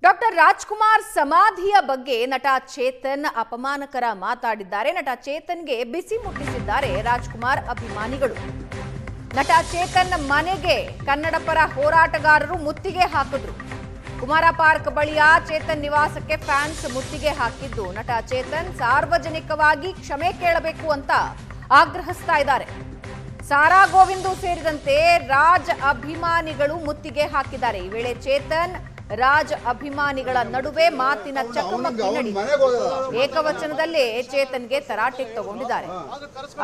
Doctor Rajkumar ಸಮಾಧಿಯ ಬಗ್ಗೆ ನಟ ಚೇತನ್ ಅಪಮಾನಕರ ಮಾತಾಡಿದ್ದಾರೆ. ನಟ ಚೇತನ್ಗೆ ಬಿಸಿ ಮುಟ್ಟಿಸಿದ್ದಾರೆ ರಾಜ್ಕುಮಾರ್ ಅಭಿಮಾನಿಗಳು. ನಟ ಚೇತನ್ ಮನೆಗೆ ಕನ್ನಡ ಪರ ಹೋರಾಟಗಾರರು ಮುತ್ತಿಗೆ ಹಾಕಿದ್ರು. ಕುಮಾರ ಪಾರ್ಕ್ ಬಳಿಯ ಚೇತನ್ ನಿವಾಸಕ್ಕೆ ಫ್ಯಾನ್ಸ್ ಮುತ್ತಿಗೆ ಹಾಕಿದ್ದು ನಟ ಚೇತನ್ ಸಾರ್ವಜನಿಕವಾಗಿ ಕ್ಷಮೆ ಕೇಳಬೇಕು ಅಂತ ಆಗ್ರಹಿಸ್ತಾ ಇದ್ದಾರೆ. ಸಾರಾ ಗೋವಿಂದು ಸೇರಿದಂತೆ ರಾಜ್ ಅಭಿಮಾನಿಗಳು ಮುತ್ತಿಗೆ ಹಾಕಿದ್ದಾರೆ. ಈ ವೇಳೆ ಚೇತನ್ ರಾಜ್ ಅಭಿಮಾನಿಗಳ ನಡುವೆ ಮಾತಿನ ಚಕಮಕಿ ನಡೆಯಿತು. ಏಕವಚನದಲ್ಲೇ ಚೇತನ್ಗೆ ತರಾಟೆಗೆ ತಗೊಂಡಿದ್ದಾರೆ.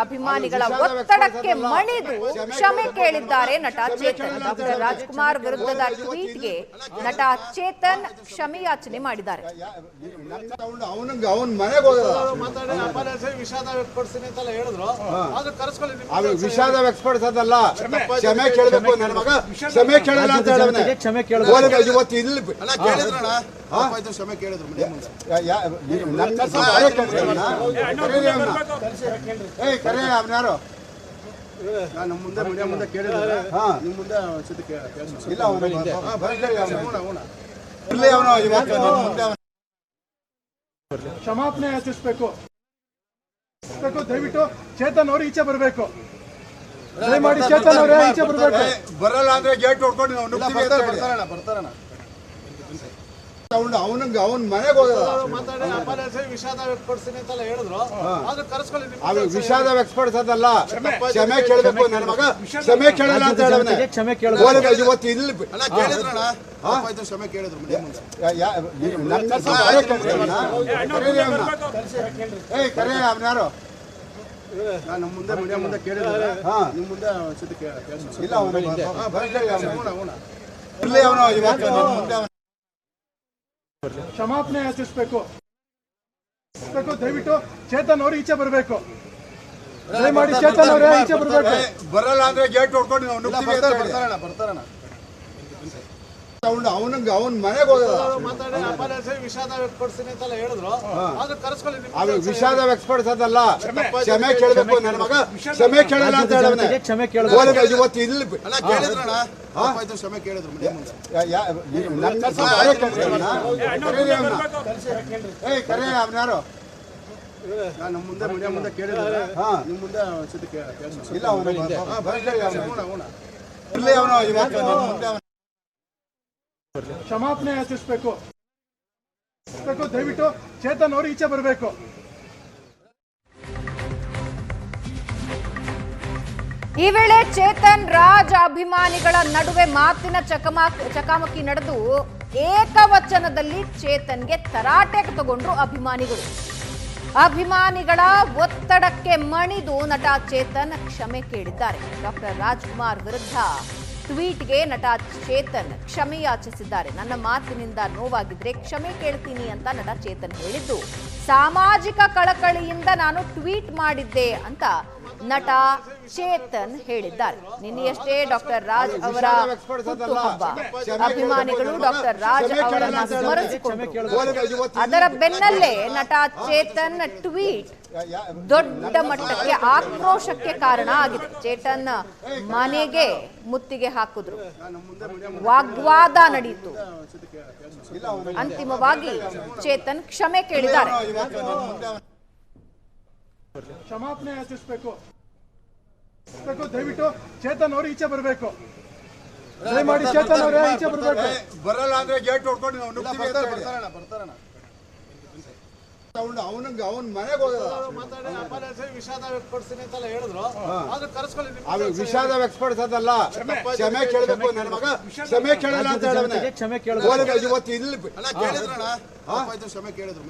ಅಭಿಮಾನಿಗಳ ಒತ್ತಡಕ್ಕೆ ಮಣಿದು ಕ್ಷಮೆ ಕೇಳಿದ್ದಾರೆ ನಟ ಚೇತನ್. ಡಾಕ್ಟರ್ ರಾಜ್ಕುಮಾರ್ ವಿರುದ್ಧದ ಟ್ವೀಟ್ಗೆ ನಟ ಚೇತನ್ ಕ್ಷಮೆಯಾಚನೆ ಮಾಡಿದ್ದಾರೆ. ವಿಷಾದ ವ್ಯಕ್ತಪಡಿಸೋದಲ್ಲ, ಕ್ಷಮೆ ಕೇಳಬೇಕು. ನನ್ನ ಮಗ ಕ್ಷಮೆ ಕೇಳಲ್ಲ ಅಂತ ಹೇಳವನೆ. ಕ್ಷಮೆ ಕೇಳೋದು ಕ್ಷಮೆ ಕೇಳಿದ್ರು ಅವನ್ಯಾರು ನಮ್ಮ ಮುಂದೆ ಮೀಡಿಯಾ ಮುಂದೆ ಕೇಳಿದ್ರೆ ನಿಮ್ಮ ಮುಂದೆ ಇಲ್ಲ ಕ್ಷಮಾಪಣೆ ಯಾಚಿಸಬೇಕು. ದಯವಿಟ್ಟು ಚೇತನ್ ಅವರು ಈಚೆ ಬರಬೇಕು. ದಯಮಾಡಿ ಚೇತನ್ ಅವರೇ ಈಚೆ ಬರಬೇಕು. ಬರಲ್ಲ ಅಂದ್ರೆ ಗೇಟ್ ಹೊಡ್ಕೊಂಡು ಬರ್ತಾರಣ ಅವನಿಗೆ ಅವನ್ ಮನೆಗೆ ವಿಷಾದ ವ್ಯಕ್ತಪಡಿಸ್ತೀನಿ ಅಂತ ಹೇಳಿದ್ರು. ವಿಷಾದ ವ್ಯಕ್ತಪಡಿಸೋದಲ್ಲ, ಕ್ಷಮೆ ಕೇಳಬೇಕು. ನನ್ನ ಮಗ ಕ್ಷಮೆ ಕೇಳಲ್ಲ ಅಂತ ಹೇಳವನೆ. ಕ್ಷಮೆ ಕೇಳೋದು ಇವತ್ತು ಇಲ್ಲಿ ಕ್ಷಮೆ ಕೇಳಿದ್ರು ಕರೆ ಅವನ್ಯಾರು ನಮ್ಮ ಮುಂದೆ ಮೀಡಿಯಾ ಮುಂದೆ ಕೇಳಿದ್ರೆ ನಿಮ್ಮ ಮುಂದೆ ಇಲ್ಲ ಕ್ಷಮಾಪಣೆ ಯಾಚಿಸಬೇಕು. ದಯವಿಟ್ಟು ಚೇತನ್ ಅವರು ಈಚೆ ಬರಬೇಕು. ದಯಮಾಡಿ ಚೇತನ್ ಅವರೇ ಈಚೆ ಬರಬೇಕು. ಬರಲ್ಲ ಅಂದ್ರೆ ಗೇಟ್ ಹೊಡ್ಕೊಂಡು ಬರ್ತಾರಣ ಅವನಿಗೆ ಅವನ್ ಮನೆಗೆ ವಿಷಾದ ವ್ಯಕ್ತಪಡಿಸ್ತೀನಿ ಅಂತ ಹೇಳಿದ್ರು. ವಿಷಾದ ವ್ಯಕ್ತಪಡಿಸೋದಲ್ಲ, ಕ್ಷಮೆ ಕೇಳಬೇಕು. ನನ್ನ ಮಗ ಕ್ಷಮೆ ಕೇಳಲ್ಲ ಅಂತ ಹೇಳವನೆ. ಕ್ಷಮೆ ಕೇಳೋದು ಇವತ್ತು ಇಲ್ಲಿ ಕ್ಷಮೆ ಕೇಳಿದ್ರು ಕರೆ ಅವನ್ಯಾರು ನಮ್ಮ ಮುಂದೆ ಮೀಡಿಯಾ ಮುಂದೆ ಕೇಳಿದ್ರೆ ನಿಮ್ಮ ಮುಂದೆ ಇಲ್ಲ ಕ್ಷಮಾಪಣೆ ಯಾಚಿಸಬೇಕು. ದಯವಿಟ್ಟು ಚೇತನ್ ಅವರು ಈಚೆ ಬರಬೇಕು. ಈ ವೇಳೆ ಚೇತನ್ ರಾಜ್ ಅಭಿಮಾನಿಗಳ ನಡುವೆ ಮಾತಿನ ಚಕಮಕಿ ನಡೆದು ಏಕವಚನದಲ್ಲಿ ಚೇತನ್ಗೆ ತರಾಟೆಗೆ ತಗೊಂಡ್ರು ಅಭಿಮಾನಿಗಳು. ಅಭಿಮಾನಿಗಳ ಒತ್ತಡಕ್ಕೆ ಮಣಿದು ನಟ ಚೇತನ್ ಕ್ಷಮೆ ಕೇಳಿದ್ದಾರೆ. ಡಾಕ್ಟರ್ ರಾಜ್ಕುಮಾರ್ ವಿರುದ್ಧ ಟ್ವೀಟ್ಗೆ ನಟ ಚೇತನ್ ಕ್ಷಮೆ ಯಾಚಿಸಿದ್ದಾರೆ. ನನ್ನ ಮಾತಿನಿಂದ ನೋವಾಗಿದ್ರೆ ಕ್ಷಮೆ ಕೇಳ್ತೀನಿ ಅಂತ ನಟ ಚೇತನ್ ಹೇಳಿದ್ದು ಸಾಮಾಜಿಕ ಕಳಕಳಿಯಿಂದ ನಾನು ಟ್ವೀಟ್ ಮಾಡಿದ್ದೆ ಅಂತ ನಟ ಚೇತನ್ ಹೇಳಿದ್ದಾರೆ. ನಿನ್ನೆಯಷ್ಟೇ ಡಾಕ್ಟರ್ ರಾಜ್ ಅವರ ಹುಟ್ಟುಹಬ್ಬ. ಅಭಿಮಾನಿಗಳು ಡಾಕ್ಟರ್ ರಾಜ್ ಅವರನ್ನು ಸ್ಮರಿಸಿಕೊಂಡರು. ಅದರ ಬೆನ್ನಲ್ಲೇ ನಟ ಚೇತನ್ ಟ್ವೀಟ್ ದೊಡ್ಡ ಮಟ್ಟಕ್ಕೆ ಆಕ್ರೋಶಕ್ಕೆ ಕಾರಣ ಆಗಿದೆ. ಚೇತನ್ ಮನೆಗೆ ಮುತ್ತಿಗೆ ಹಾಕಿದ್ರು, ವಾಗ್ವಾದ ನಡೆಯಿತು. ಅಂತಿಮವಾಗಿ ಚೇತನ್ ಕ್ಷಮೆ ಕೇಳಿದ್ದಾರೆ. ಕ್ಷಮಾಪಣೆ ಯಾಚಿಸಬೇಕು. ದಯವಿಟ್ಟು ಚೇತನ್ ಅವರು ಈಚೆ ಬರಬೇಕು. ದಯಮಾಡಿ ಚೇತನ್ ಅವರೇ ಈಚೆ ಬರಬೇಕು. ಬರಲ್ಲ ಅಂದ್ರೆ ಗೇಟ್ ಹೊಡ್ಕೊಂಡು ಬರ್ತಾರಣ ಅವನಿಗೆ ಅವನ್ ಮನೆಗೆ ವಿಷಾದ ವ್ಯಕ್ತಪಡಿಸ್ತೀನಿ ಅಂತ ಹೇಳಿದ್ರು. ವಿಷಾದ ವ್ಯಕ್ತಪಡಿಸೋದಲ್ಲ, ಕ್ಷಮೆ ಕೇಳಬೇಕು. ನನ್ನ ಮಗ ಕ್ಷಮೆ ಕೇಳಲ್ಲ ಅಂತ ಹೇಳವನೆ. ಕ್ಷಮೆ ಕೇಳೋದು ಇವತ್ತು ಇಲ್ಲಿ ಕ್ಷಮೆ ಕೇಳಿದ್ರು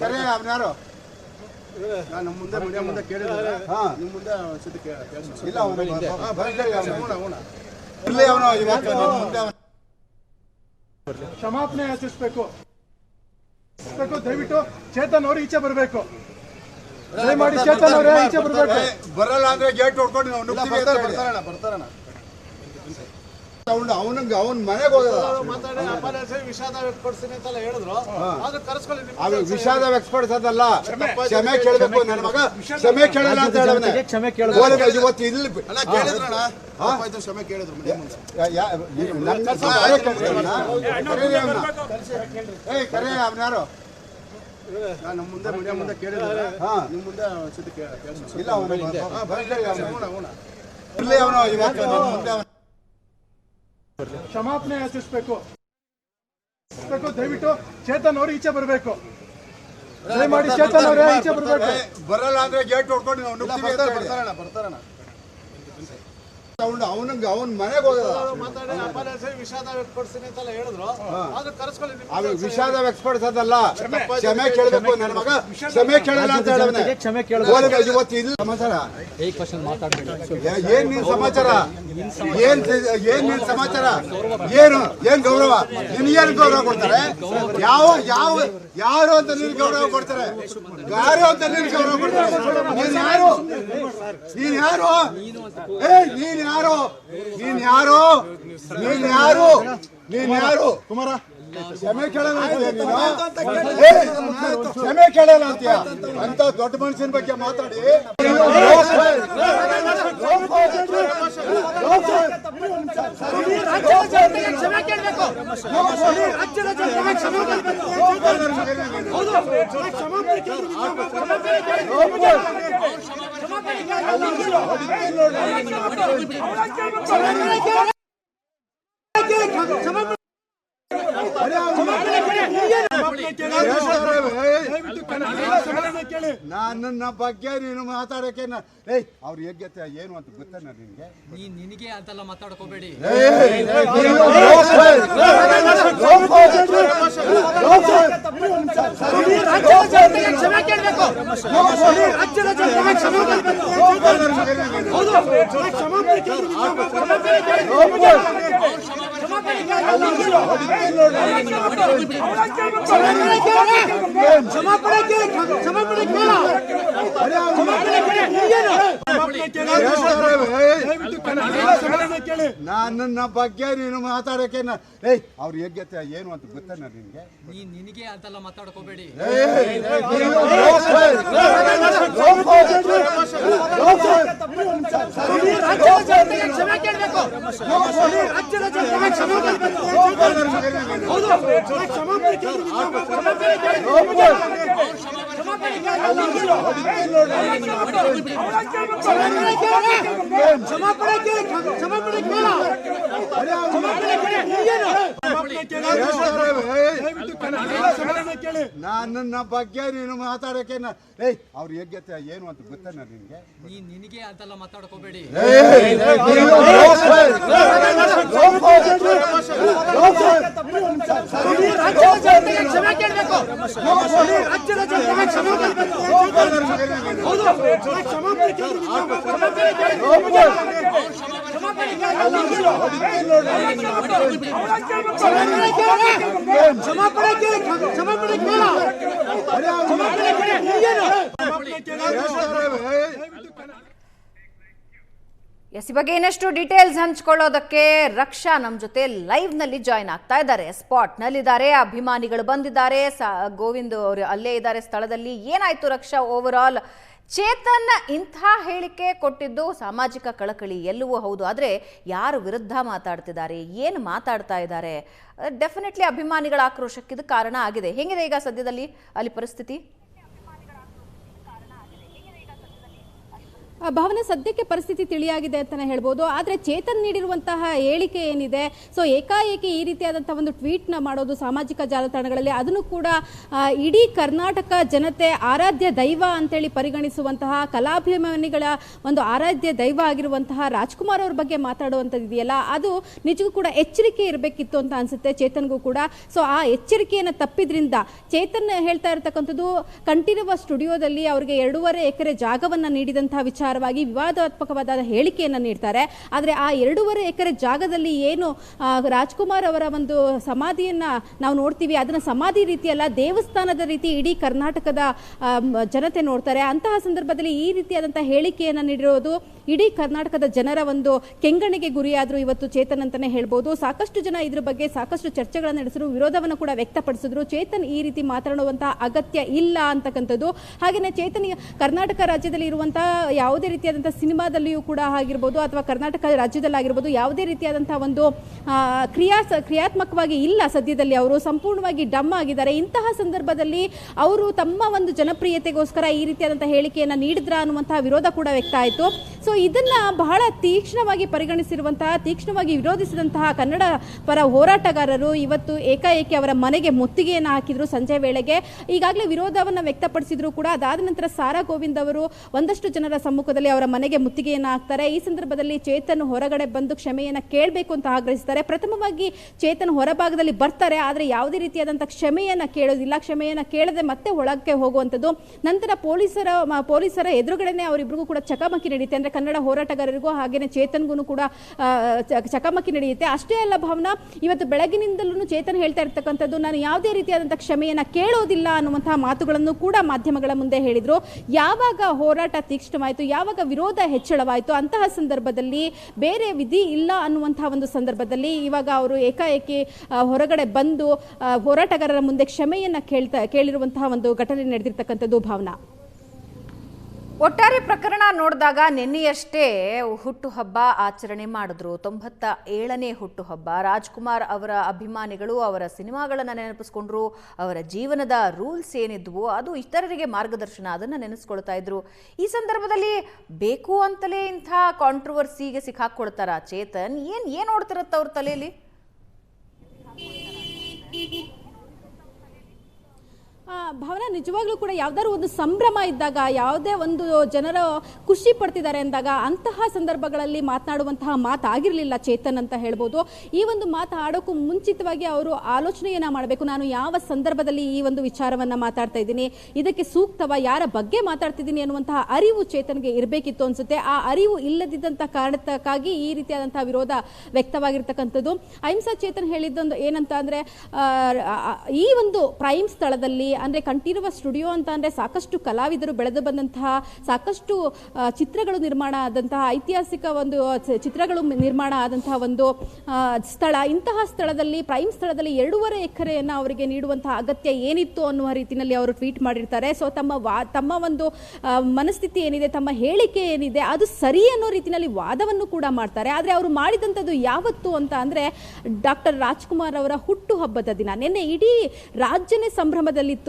ಕರೆ ಅವನ್ಯಾರು ನಮ್ಮ ಮುಂದೆ ಮೀಡಿಯಾ ಮುಂದೆ ಕೇಳಿದ್ರೆ ನಿಮ್ಮ ಮುಂದೆ ಇಲ್ಲ ಕ್ಷಮಾಪಣೆ ಯಾಚಿಸಬೇಕು. ದಯವಿಟ್ಟು ಚೇತನ್ ಅವರು ಈಚೆ ಬರಬೇಕು. ದಯಮಾಡಿ ಚೇತನ್ ಅವರೇ ಈಚೆ ಬರಬೇಕು. ಬರಲ್ಲ ಅಂದ್ರೆ ಗೇಟ್ ಹೊಡ್ಕೊಂಡು ಬರ್ತಾರಣ ಅವನಿಗೆ ಅವನ ಮನೆಗೆ ಹೋಗೋದ ಮಾತಾಡಿ ಅಪಾಲಜಿ ವಿಷಾದ ವ್ಯಕ್ತಪಡಿಸ್ತೀನಿ ಅಂತೆಲ್ಲ ಹೇಳಿದ್ರು. ಆದ್ರೆ ಕರೆಸ್ಕೊಳ್ಳಿ ಅದು ವಿಷಾದ ವ್ಯಕ್ತಪಡಿಸೋದಲ್ಲ, ಕ್ಷಮೆ ಕೇಳಬೇಕು. ನನ್ನ ಮಗ ಕ್ಷಮೆ ಕೇಳಲ್ಲ ಅಂತ ಹೇಳವನೆ. ಇವತ್ತು ಇಲ್ಲಿ ಕ್ಷಮೆ ಕೇಳಿದ್ರು ಕರೆ ಅವನ್ಯಾರು ನಮ್ಮ ಮುಂದೆ ಮೀಡಿಯಾ ಮುಂದೆ ಕೇಳಿದ್ರೆ ನಿಮ್ಮ ಮುಂದೆ ಇಲ್ಲ ಅವನು ಇವತ್ತು ಮುಂದೆ ಕ್ಷಮಾಪಣೆ ಯಾಚಿಸ್ಬೇಕು. ದಯವಿಟ್ಟು ಚೇತನ್ ಅವರು ಈಚೆ ಬರಬೇಕು. ದಯಮಾಡಿ ಚೇತನ್ ಅವರೇ ಈಚೆ ಬರಬೇಕು. ಬರಲ್ಲ ಅಂದ್ರೆ ಗೇಟ್ ಹೊಡ್ಕೊಂಡು ನಾವು ಬರ್ತಾರಣ ಅವನಿಗೆ ಅವನ ಮನೆಗೆ ಹೋಗೋದ ಮಾತಾಡಿ ಅಪಾಲಜಿ ವಿಷಾದ ವ್ಯಕ್ತಪಡಿಸ್ತೀನಿ ಅಂತೆಲ್ಲ ಹೇಳಿದ್ರು. ಆದ್ರೆ ಕರೆಸ್ಕೊಳ್ಳಿ ಅದು ವಿಷಾದ ವ್ಯಕ್ತಪಡಿಸೋದಲ್ಲ, ಕ್ಷಮೆ ಕೇಳಬೇಕು. ನನ್ನ ಮಗ ಕ್ಷಮೆ ಕೇಳಲ್ಲ ಅಂತ ಹೇಳವನೆ. ಇವತ್ತು ಇಲ್ಲಿ ಸಮಾಚಾರ ಏನ್ ನಿನ್ ಸಮಾಚಾರ? ಏನ್ ನಿನ್ ಸಮಾಚಾರ? ಏನ್ ಗೌರವ? ನಿನ್ಗೇನು ಗೌರವ ಕೊಡ್ತಾರೆ? ಯಾರು ಅಂತ ನಿನ್ ಗೌರವ ಕೊಡ್ತಾರೆ? ಯಾರು ಅಂತ ನಿನ್ ಗೌರವ ಕೊಡ್ತಾರೆ? ನೀನ್ ಯಾರು? ನೀನ್ ಯಾರು? ನೀನ್ ಯಾರು? ಕುಮಾರ ಕ್ಷಮೆ ಕೇಳಲ್ಲ ಕ್ಷಮೆ ಕೇಳಲ್ಲ ಅಂತೀಯ ಅಂತ ದೊಡ್ಡ ಮನುಷ್ಯನ ಬಗ್ಗೆ ಮಾತಾಡಿ. ನನ್ನ ಬಗ್ಗೆ ನೀನು ಮಾತಾಡಕ್ಕೆ ಅವ್ರ ಯೋಗ್ಯತೆ ಏನು ಅಂತ ಗೊತ್ತೇನ ನಿನ್ಗೆ? ನಿನಗೆ ಅಂತೆಲ್ಲ ಮಾತಾಡ್ಕೋಬೇಡಿ. ನನ್ನ ಬಗ್ಗೆ ನೀನು ಮಾತಾಡಕ್ಕೆ ಅವ್ರ ಯೋಗ್ಯತೆ ಏನು ಅಂತ ಗೊತ್ತೇನ ನಿನ್ಗೆ? ನಿನಗೆ ಅಂತೆಲ್ಲ ಮಾತಾಡ್ಕೋಬೇಡಿ. ನನ್ನ ಬಗ್ಗೆ ನೀನು ಮಾತಾಡಕ್ಕೆ ಅವ್ರ ಯೋಗ್ಯತೆ ಏನು ಅಂತ ಗೊತ್ತೇನ ನಿನ್ಗೆ? ನಿನಗೆ ಅಂತೆಲ್ಲ ಮಾತಾಡ್ಕೋಬೇಡಿ. ಎಸ್, ಈ ಬಗ್ಗೆ ಇನ್ನಷ್ಟು ಡೀಟೇಲ್ಸ್ ಹಂಚ್ಕೊಳ್ಳೋದಕ್ಕೆ ರಕ್ಷಾ ನಮ್ಮ ಜೊತೆ ಲೈವ್ ನಲ್ಲಿ ಜಾಯ್ನ್ ಆಗ್ತಾ ಇದ್ದಾರೆ. ಸ್ಪಾಟ್ ನಲ್ಲಿದ್ದಾರೆ, ಅಭಿಮಾನಿಗಳು ಬಂದಿದ್ದಾರೆ, ಗೋವಿಂದ್ ಅವರು ಅಲ್ಲೇ ಇದ್ದಾರೆ ಸ್ಥಳದಲ್ಲಿ. ಏನಾಯ್ತು ರಕ್ಷಾ? ಓವರ್ ಆಲ್ ಚೇತನ್ ಇಂಥ ಹೇಳಿಕೆ ಕೊಟ್ಟಿದ್ದು ಸಾಮಾಜಿಕ ಕಳಕಳಿ ಎಲ್ಲವೂ ಹೌದು, ಆದರೆ ಯಾರು ವಿರುದ್ಧ ಮಾತಾಡ್ತಿದ್ದಾರೆ, ಏನು ಮಾತಾಡ್ತಾ ಇದ್ದಾರೆ, ಡೆಫಿನೆಟ್ಲಿ ಅಭಿಮಾನಿಗಳ ಆಕ್ರೋಶಕ್ಕೆ ಇದು ಕಾರಣ ಆಗಿದೆ. ಹೇಗಿದೆ ಈಗ ಸದ್ಯದಲ್ಲಿ ಅಲ್ಲಿ ಪರಿಸ್ಥಿತಿ? ಭಾವನೆ, ಸದ್ಯಕ್ಕೆ ಪರಿಸ್ಥಿತಿ ತಿಳಿಯಾಗಿದೆ ಅಂತಲೇ ಹೇಳ್ಬೋದು. ಆದರೆ ಚೇತನ್ ನೀಡಿರುವಂತಹ ಹೇಳಿಕೆ ಏನಿದೆ, ಸೊ ಏಕಾಏಕಿ ಈ ರೀತಿಯಾದಂತಹ ಒಂದು ಟ್ವೀಟ್ನ ಮಾಡೋದು ಸಾಮಾಜಿಕ ಜಾಲತಾಣಗಳಲ್ಲಿ, ಅದನ್ನು ಕೂಡ ಇಡೀ ಕರ್ನಾಟಕ ಜನತೆ ಆರಾಧ್ಯ ದೈವ ಅಂತೇಳಿ ಪರಿಗಣಿಸುವಂತಹ ಕಲಾಭಿಮಾನಿಗಳ ಒಂದು ಆರಾಧ್ಯ ದೈವ ಆಗಿರುವಂತಹ ರಾಜ್ಕುಮಾರ್ ಅವ್ರ ಬಗ್ಗೆ ಮಾತಾಡುವಂಥದ್ದು ಇದೆಯಲ್ಲ, ಅದು ನಿಜಕ್ಕೂ ಕೂಡ ಎಚ್ಚರಿಕೆ ಇರಬೇಕಿತ್ತು ಅಂತ ಅನ್ಸುತ್ತೆ ಚೇತನ್ಗೂ ಕೂಡ. ಸೊ ಆ ಎಚ್ಚರಿಕೆಯನ್ನು ತಪ್ಪಿದ್ರಿಂದ ಚೇತನ್ ಹೇಳ್ತಾ ಇರತಕ್ಕಂಥದ್ದು ಕಂಠೀರವ ಸ್ಟುಡಿಯೋದಲ್ಲಿ ಅವರಿಗೆ 2.5 ಎಕರೆ ಜಾಗವನ್ನು ನೀಡಿದಂತಹ ವಿಚಾರ ವಿಚಾರವಾಗಿ ವಿವಾದಾತ್ಮಕವಾದ ಹೇಳಿಕೆಯನ್ನು ನೀಡ್ತಾರೆ. ಆದರೆ ಆ 2.5 ಎಕರೆ ಜಾಗದಲ್ಲಿ ಏನು ರಾಜ್ಕುಮಾರ್ ಅವರ ಒಂದು ಸಮಾಧಿಯನ್ನ ನಾವು ನೋಡ್ತೀವಿ, ಅದನ್ನ ಸಮಾಧಿ ರೀತಿಯಲ್ಲ, ದೇವಸ್ಥಾನದ ರೀತಿ ಇಡೀ ಕರ್ನಾಟಕದ ಜನತೆ ನೋಡ್ತಾರೆ. ಅಂತಹ ಸಂದರ್ಭದಲ್ಲಿ ಈ ರೀತಿಯಾದಂತಹ ಹೇಳಿಕೆಯನ್ನು ನೀಡಿರೋದು ಇಡೀ ಕರ್ನಾಟಕದ ಜನರ ಒಂದು ಕೆಂಗಣಿಗೆ ಗುರಿಯಾದ್ರು ಇವತ್ತು ಚೇತನ್ ಅಂತಾನೆ ಹೇಳ್ಬೋದು. ಸಾಕಷ್ಟು ಜನ ಇದ್ರ ಬಗ್ಗೆ ಸಾಕಷ್ಟು ಚರ್ಚೆಗಳನ್ನು ನಡೆಸಿದ್ರು, ವಿರೋಧವನ್ನು ಕೂಡ ವ್ಯಕ್ತಪಡಿಸಿದ್ರು. ಚೇತನ್ ಈ ರೀತಿ ಮಾತನಾಡುವಂತಹ ಅಗತ್ಯ ಇಲ್ಲ ಅಂತಕ್ಕಂಥದ್ದು. ಹಾಗೆಯೇ ಚೇತನ್ ಕರ್ನಾಟಕ ರಾಜ್ಯದಲ್ಲಿ ಇರುವಂತಹ ಯಾವುದೇ ರೀತಿಯಾದಂತಹ ಸಿನಿಮಾದಲ್ಲಿಯೂ ಕೂಡ ಆಗಿರ್ಬೋದು ಅಥವಾ ಕರ್ನಾಟಕ ರಾಜ್ಯದಲ್ಲಾಗಿರ್ಬೋದು ಯಾವುದೇ ರೀತಿಯಾದಂತಹ ಒಂದು ಕ್ರಿಯಾತ್ಮಕವಾಗಿ ಇಲ್ಲ. ಸದ್ಯದಲ್ಲಿ ಅವರು ಸಂಪೂರ್ಣವಾಗಿ ಡಮ್ ಆಗಿದ್ದಾರೆ. ಇಂತಹ ಸಂದರ್ಭದಲ್ಲಿ ಅವರು ತಮ್ಮ ಒಂದು ಜನಪ್ರಿಯತೆಗೋಸ್ಕರ ಈ ರೀತಿಯಾದಂತಹ ಹೇಳಿಕೆಯನ್ನು ನೀಡಿದ್ರ ಅನ್ನುವಂತಹ ವಿರೋಧ ಕೂಡ ವ್ಯಕ್ತ ಆಯಿತು. ಸೊ ಇದನ್ನ ಬಹಳ ತೀಕ್ಷ್ಣವಾಗಿ ಪರಿಗಣಿಸಿರುವಂತಹ, ತೀಕ್ಷ್ಣವಾಗಿ ವಿರೋಧಿಸಿದಂತಹ ಕನ್ನಡ ಪರ ಹೋರಾಟಗಾರರು ಇವತ್ತು ಏಕಾಏಕಿ ಅವರ ಮನೆಗೆ ಮುತ್ತಿಗೆಯನ್ನು ಹಾಕಿದ್ರು ಸಂಜೆ ವೇಳೆಗೆ. ಈಗಾಗಲೇ ವಿರೋಧವನ್ನು ವ್ಯಕ್ತಪಡಿಸಿದ್ರು ಕೂಡ. ಅದಾದ ನಂತರ ಸಾರಾ ಗೋವಿಂದ್ ಅವರು ಒಂದಷ್ಟು ಜನರ ಸಮ್ಮುಖದಲ್ಲಿ ಅವರ ಮನೆಗೆ ಮುತ್ತಿಗೆಯನ್ನು ಹಾಕ್ತಾರೆ. ಈ ಸಂದರ್ಭದಲ್ಲಿ ಚೇತನ್ ಹೊರಗಡೆ ಬಂದು ಕ್ಷಮೆಯನ್ನು ಕೇಳಬೇಕು ಅಂತ ಆಗ್ರಹಿಸ್ತಾರೆ. ಪ್ರಥಮವಾಗಿ ಚೇತನ್ ಹೊರಭಾಗದಲ್ಲಿ ಬರ್ತಾರೆ, ಆದರೆ ಯಾವುದೇ ರೀತಿಯಾದಂತಹ ಕ್ಷಮೆಯನ್ನು ಕೇಳೋದಿಲ್ಲ. ಕ್ಷಮೆಯನ್ನು ಕೇಳದೆ ಮತ್ತೆ ಒಳಕ್ಕೆ ಹೋಗುವಂಥದ್ದು. ನಂತರ ಪೊಲೀಸರ ಎದುರುಗಡೆನೆ ಅವರಿಬ್ಬರಿಗೂ ಕೂಡ ಚಕಮಕಿ ನಡೆಯುತ್ತೆ. ಅಂದ್ರೆ ಕನ್ನಡ ಹೋರಾಟಗಾರರಿಗೂ ಹಾಗೇನೆ ಚೇತನ್ಗೂ ಕೂಡ ಚಕಮಕಿ ನಡೆಯುತ್ತೆ. ಅಷ್ಟೇ ಅಲ್ಲ ಭಾವನಾ, ಇವತ್ತು ಬೆಳಗಿನಿಂದಲೂ ಚೇತನ್ ಹೇಳ್ತಾ ಇರ್ತಕ್ಕಂಥದ್ದು, ನಾನು ಯಾವುದೇ ರೀತಿಯಾದಂತಹ ಕ್ಷಮೆಯನ್ನ ಕೇಳೋದಿಲ್ಲ ಅನ್ನುವಂತಹ ಮಾತುಗಳನ್ನು ಕೂಡ ಮಾಧ್ಯಮಗಳ ಮುಂದೆ ಹೇಳಿದ್ರು. ಯಾವಾಗ ಹೋರಾಟ ತೀಕ್ಷ್ಣವಾಯಿತು, ಯಾವಾಗ ವಿರೋಧ ಹೆಚ್ಚಳವಾಯಿತು, ಅಂತಹ ಸಂದರ್ಭದಲ್ಲಿ ಬೇರೆ ವಿಧಿ ಇಲ್ಲ ಅನ್ನುವಂತಹ ಒಂದು ಸಂದರ್ಭದಲ್ಲಿ ಇವಾಗ ಅವರು ಏಕಾಏಕಿ ಹೊರಗಡೆ ಬಂದು ಹೋರಾಟಗಾರರ ಮುಂದೆ ಕ್ಷಮೆಯನ್ನ ಕೇಳಿರುವಂತಹ ಒಂದು ಘಟನೆ ನಡೆದಿರ್ತಕ್ಕಂಥದ್ದು ಭಾವನಾ. ಒಟ್ಟಾರೆ ಪ್ರಕರಣ ನೋಡಿದಾಗ ನಿನ್ನೆಯಷ್ಟೇ ಹುಟ್ಟುಹಬ್ಬ ಆಚರಣೆ ಮಾಡಿದ್ರು, 97ನೇ ಹುಟ್ಟುಹಬ್ಬ. ರಾಜ್ಕುಮಾರ್ ಅವರ ಅಭಿಮಾನಿಗಳು ಅವರ ಸಿನಿಮಾಗಳನ್ನು ನೆನಪಿಸ್ಕೊಂಡ್ರು, ಅವರ ಜೀವನದ ರೂಲ್ಸ್ ಏನಿದ್ವು ಅದು ಇತರರಿಗೆ ಮಾರ್ಗದರ್ಶನ, ಅದನ್ನು ನೆನೆಸ್ಕೊಳ್ತಾ ಇದ್ರು. ಈ ಸಂದರ್ಭದಲ್ಲಿ ಬೇಕು ಅಂತಲೇ ಇಂಥ ಕಾಂಟ್ರವರ್ಸಿಗೆ ಸಿಕ್ಕಾಕೊಳ್ತಾರ ಚೇತನ್? ಏನ್ ಓಡ್ತಿರತ್ತ ಅವ್ರ ತಲೆಯಲ್ಲಿ? ಭಾವನಾ, ನಿಜವಾಗ್ಲೂ ಕೂಡ ಯಾವ್ದಾದ್ರು ಒಂದು ಸಂಭ್ರಮ ಇದ್ದಾಗ, ಯಾವುದೇ ಒಂದು ಜನರು ಖುಷಿ ಪಡ್ತಿದ್ದಾರೆ ಅಂದಾಗ ಅಂತಹ ಸಂದರ್ಭಗಳಲ್ಲಿ ಮಾತನಾಡುವಂತಹ ಮಾತಾಗಿರ್ಲಿಲ್ಲ ಚೇತನ್ ಅಂತ ಹೇಳ್ಬೋದು. ಈ ಒಂದು ಮಾತು ಆಡೋಕ್ಕೂ ಮುಂಚಿತವಾಗಿ ಅವರು ಆಲೋಚನೆಯನ್ನ ಮಾಡಬೇಕು. ನಾನು ಯಾವ ಸಂದರ್ಭದಲ್ಲಿ ಈ ಒಂದು ವಿಚಾರವನ್ನ ಮಾತಾಡ್ತಾ ಇದ್ದೀನಿ, ಇದಕ್ಕೆ ಸೂಕ್ತವ, ಯಾರ ಬಗ್ಗೆ ಮಾತಾಡ್ತಿದ್ದೀನಿ ಅನ್ನುವಂತಹ ಅರಿವು ಚೇತನ್ಗೆ ಇರಬೇಕಿತ್ತು ಅನ್ಸುತ್ತೆ. ಆ ಅರಿವು ಇಲ್ಲದಿದ್ದಂತಹ ಕಾರಣಕ್ಕಾಗಿ ಈ ರೀತಿಯಾದಂತಹ ವಿರೋಧ ವ್ಯಕ್ತವಾಗಿರ್ತಕ್ಕಂಥದ್ದು. ಅಹಿಂಸಾ ಚೇತನ್ ಹೇಳಿದ್ದೊಂದು ಏನಂತ ಅಂದ್ರೆ, ಈ ಒಂದು ಪ್ರೈಮ್ ಸ್ಥಳದಲ್ಲಿ ಅಂದ್ರೆ ಕಂಠೀರವ ಸ್ಟುಡಿಯೋ ಅಂತ ಅಂದ್ರೆ ಸಾಕಷ್ಟು ಕಲಾವಿದರು ಬೆಳೆದು ಬಂದಂತಹ, ಸಾಕಷ್ಟು ಚಿತ್ರಗಳು ನಿರ್ಮಾಣ ಆದಂತಹ, ಐತಿಹಾಸಿಕ ಒಂದು ಚಿತ್ರಗಳು ನಿರ್ಮಾಣ ಆದಂತಹ ಒಂದು ಸ್ಥಳ. ಇಂತಹ ಸ್ಥಳದಲ್ಲಿ, ಪ್ರೈಮ್ ಸ್ಥಳದಲ್ಲಿ 2.5 ಎಕರೆಯನ್ನ ಅವರಿಗೆ ನೀಡುವಂತಹ ಅಗತ್ಯ ಏನಿತ್ತು ಅನ್ನುವ ರೀತಿಯಲ್ಲಿ ಅವರು ಟ್ವೀಟ್ ಮಾಡಿರ್ತಾರೆ. ಸೊ ತಮ್ಮ ಒಂದು ಮನಸ್ಥಿತಿ ಏನಿದೆ, ತಮ್ಮ ಹೇಳಿಕೆ ಏನಿದೆ ಅದು ಸರಿ ಅನ್ನೋ ರೀತಿಯಲ್ಲಿ ವಾದವನ್ನು ಕೂಡ ಮಾಡ್ತಾರೆ. ಆದ್ರೆ ಅವರು ಮಾಡಿದಂಥದ್ದು ಯಾವತ್ತು ಅಂತ ಅಂದ್ರೆ ಡಾಕ್ಟರ್ ರಾಜ್ಕುಮಾರ್ ಅವರ ಹುಟ್ಟುಹಬ್ಬದ ದಿನ. ನಿನ್ನೆ ಇಡೀ ರಾಜ್ಯನೇ ಸಂಭ್ರಮದಲ್ಲಿತ್ತು.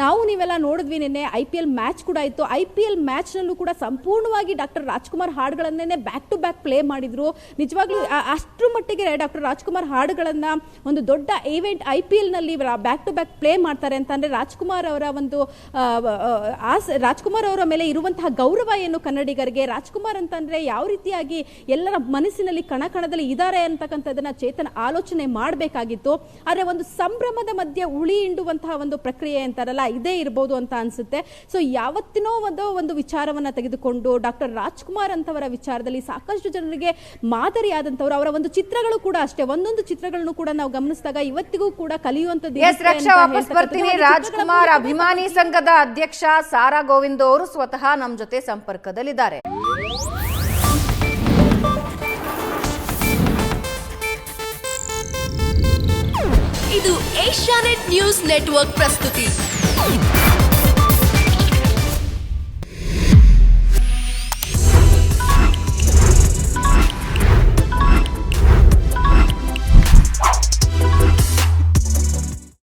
ನಾವು ನೀವೆಲ್ಲ ನೋಡಿದ್ವಿ, ನಿನ್ನೆ IPL ಮ್ಯಾಚ್ ಕೂಡ ಇತ್ತು. IPL ಮ್ಯಾಚ್ ನಲ್ಲೂ ಕೂಡ ಸಂಪೂರ್ಣವಾಗಿ ಡಾಕ್ಟರ್ ರಾಜ್ಕುಮಾರ್ ಹಾಡುಗಳನ್ನೇ ಬ್ಯಾಕ್ ಟು ಬ್ಯಾಕ್ ಪ್ಲೇ ಮಾಡಿದ್ರು. ನಿಜವಾಗ್ಲೂ ಅಷ್ಟರ ಮಟ್ಟಿಗೆ ಡಾಕ್ಟರ್ ರಾಜ್ಕುಮಾರ್ ಹಾಡುಗಳನ್ನ ಒಂದು ದೊಡ್ಡ ಈವೆಂಟ್ IPL ನಲ್ಲಿ ಬ್ಯಾಕ್ ಟು ಬ್ಯಾಕ್ ಪ್ಲೇ ಮಾಡ್ತಾರೆ ಅಂತಂದ್ರೆ ರಾಜ್ಕುಮಾರ್ ಅವರ ಒಂದು ರಾಜ್ಕುಮಾರ್ ಅವರ ಮೇಲೆ ಇರುವಂತಹ ಗೌರವ ಏನು ಕನ್ನಡಿಗರಿಗೆ, ರಾಜ್ಕುಮಾರ್ ಅಂತಂದ್ರೆ ಯಾವ ರೀತಿಯಾಗಿ ಎಲ್ಲರ ಮನಸ್ಸಿನಲ್ಲಿ ಕಣಕಣದಲ್ಲಿ ಇದ್ದಾರೆ ಅಂತಕ್ಕಂಥದನ್ನ ಚೇತನ್ ಆಲೋಚನೆ ಮಾಡಬೇಕಾಗಿತ್ತು. ಆದ್ರೆ ಒಂದು ಸಂಭ್ರಮದ ಮಧ್ಯೆ ಉಳಿ ಹಿಂಡುವಂತಹ ಒಂದು ಪ್ರಕ್ರಿಯೆ ಅಂತಾರಲ್ಲ, ಇದೇ ಇರಬಹುದು ಅಂತ ಅನ್ಸುತ್ತೆ. ಸೊ ಯಾವತ್ತಿನೋ ಒಂದು ವಿಚಾರವನ್ನ ತೆಗೆದುಕೊಂಡು ಡಾಕ್ಟರ್ ರಾಜ್ಕುಮಾರ್ ಅಂತವರ ವಿಚಾರದಲ್ಲಿ ಸಾಕಷ್ಟು ಜನರಿಗೆ ಮಾದರಿಯಾದಂತವರು, ಅವರ ಒಂದು ಚಿತ್ರಗಳು ಕೂಡ ಅಷ್ಟೇ, ಒಂದೊಂದು ಚಿತ್ರಗಳನ್ನು ಕೂಡ ನಾವು ಗಮನಿಸಿದಾಗ ಇವತ್ತಿಗೂ ಕೂಡ ಕಲಿಯುವಂತದ್ದು. ರಾಜ್ಕುಮಾರ್ ಅಭಿಮಾನಿ ಸಂಘದ ಅಧ್ಯಕ್ಷ ಸಾರಾ ಗೋವಿಂದ್ ಅವರು ಸ್ವತಃ ನಮ್ಮ ಜೊತೆ ಸಂಪರ್ಕದಲ್ಲಿದ್ದಾರೆ. ಇದು ಏಷ್ಯಾನೆಟ್ ನ್ಯೂಸ್ ನೆಟ್ವರ್ಕ್ ಪ್ರಸ್ತುತಿ.